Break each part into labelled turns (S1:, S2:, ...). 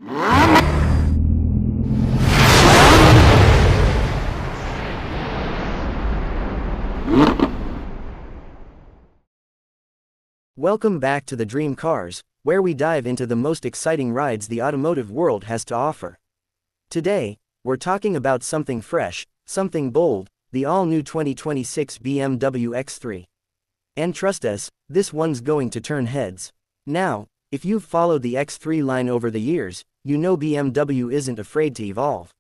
S1: Welcome back to the Dream Cars, where we dive into the most exciting rides the automotive world has to offer. Today, we're talking about something fresh, something bold, the all-new 2026 BMW X3. And trust us, this one's going to turn heads. Now, if you've followed the X3 line over the years, you know BMW isn't afraid to evolve.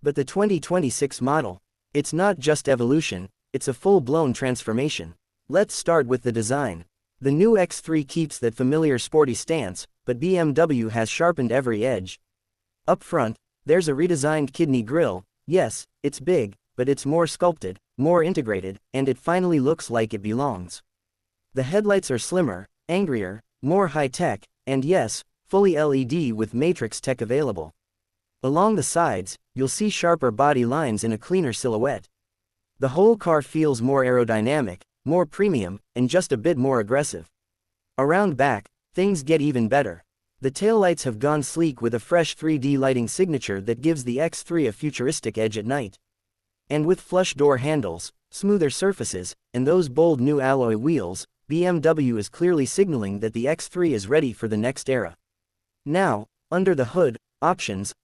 S1: But the 2026 model, it's not just evolution, it's a full-blown transformation. Let's start with the design. The new X3 keeps that familiar sporty stance, but BMW has sharpened every edge. Up front, there's a redesigned kidney grille. Yes, it's big, but it's more sculpted, more integrated, and it finally looks like it belongs. The headlights are slimmer, angrier, more high-tech, and yes, fully LED with matrix tech available. Along the sides, you'll see sharper body lines and a cleaner silhouette. The whole car feels more aerodynamic, more premium, and just a bit more aggressive. Around back, things get even better. The taillights have gone sleek with a fresh 3D lighting signature that gives the X3 a futuristic edge at night. And with flush door handles, smoother surfaces, and those bold new alloy wheels, BMW is clearly signaling that the X3 is ready for the next era. Now, under the hood, options.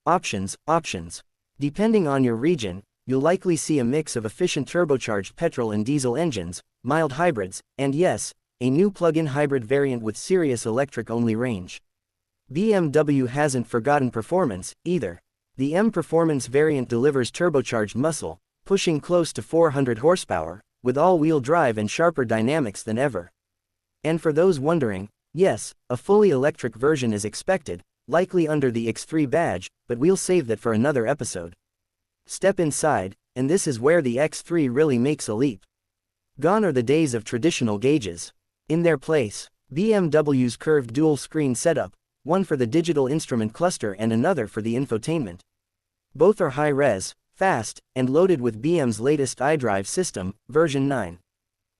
S1: Depending on your region, you'll likely see a mix of efficient turbocharged petrol and diesel engines, mild hybrids, and yes, a new plug-in hybrid variant with serious electric-only range. BMW hasn't forgotten performance, either. The M Performance variant delivers turbocharged muscle, pushing close to 400 horsepower, with all-wheel drive and sharper dynamics than ever. And for those wondering, yes, a fully electric version is expected, likely under the X3 badge, but we'll save that for another episode. Step inside, and this is where the X3 really makes a leap. Gone are the days of traditional gauges. In their place, BMW's curved dual-screen setup, one for the digital instrument cluster and another for the infotainment. Both are high-res, fast, and loaded with BM's latest iDrive system, version 9.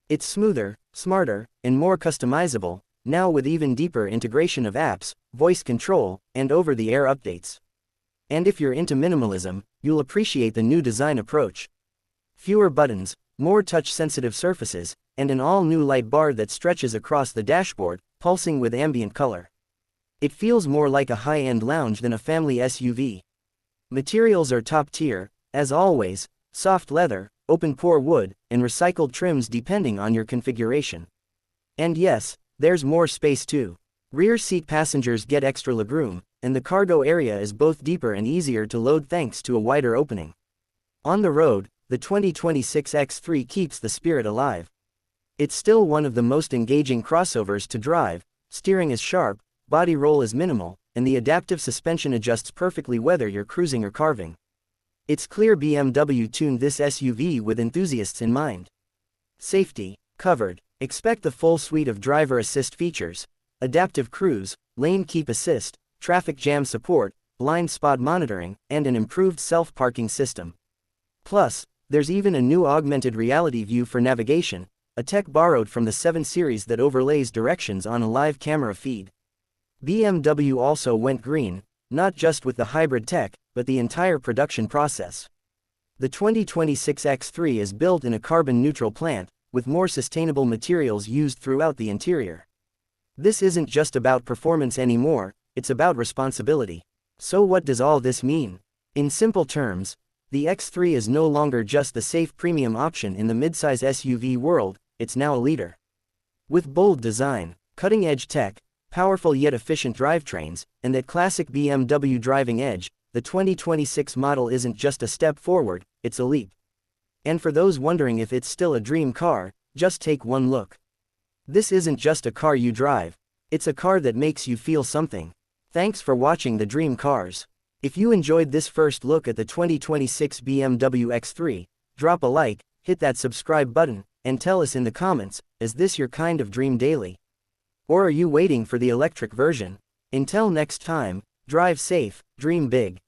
S1: It's smoother, smarter, and more customizable, now with even deeper integration of apps, voice control, and over-the-air updates. And if you're into minimalism, you'll appreciate the new design approach. Fewer buttons, more touch-sensitive surfaces, and an all-new light bar that stretches across the dashboard, pulsing with ambient color. It feels more like a high-end lounge than a family SUV. Materials are top-tier, as always, soft leather, open-pore wood, and recycled trims depending on your configuration. And yes, there's more space too. Rear seat passengers get extra legroom, and the cargo area is both deeper and easier to load thanks to a wider opening. On the road, the 2026 X3 keeps the spirit alive. It's still one of the most engaging crossovers to drive, steering is sharp, body roll is minimal, and the adaptive suspension adjusts perfectly whether you're cruising or carving. It's clear BMW tuned this SUV with enthusiasts in mind. Safety, covered. Expect the full suite of driver assist features, adaptive cruise, lane keep assist, traffic jam support, blind spot monitoring, and an improved self-parking system. Plus, there's even a new augmented reality view for navigation, a tech borrowed from the 7 Series that overlays directions on a live camera feed. BMW also went green, not just with the hybrid tech, but the entire production process. The 2026 X3 is built in a carbon-neutral plant, with more sustainable materials used throughout the interior. This isn't just about performance anymore, it's about responsibility. So what does all this mean? In simple terms, the X3 is no longer just the safe premium option in the midsize SUV world, it's now a leader. With bold design, cutting-edge tech, powerful yet efficient drivetrains, and that classic BMW driving edge, the 2026 model isn't just a step forward, it's a leap. And for those wondering if it's still a dream car, just take one look. This isn't just a car you drive, it's a car that makes you feel something. Thanks for watching the Dream Cars. If you enjoyed this first look at the 2026 BMW X3, drop a like, hit that subscribe button, and tell us in the comments, is this your kind of dream daily? Or are you waiting for the electric version? Until next time, drive safe, dream big.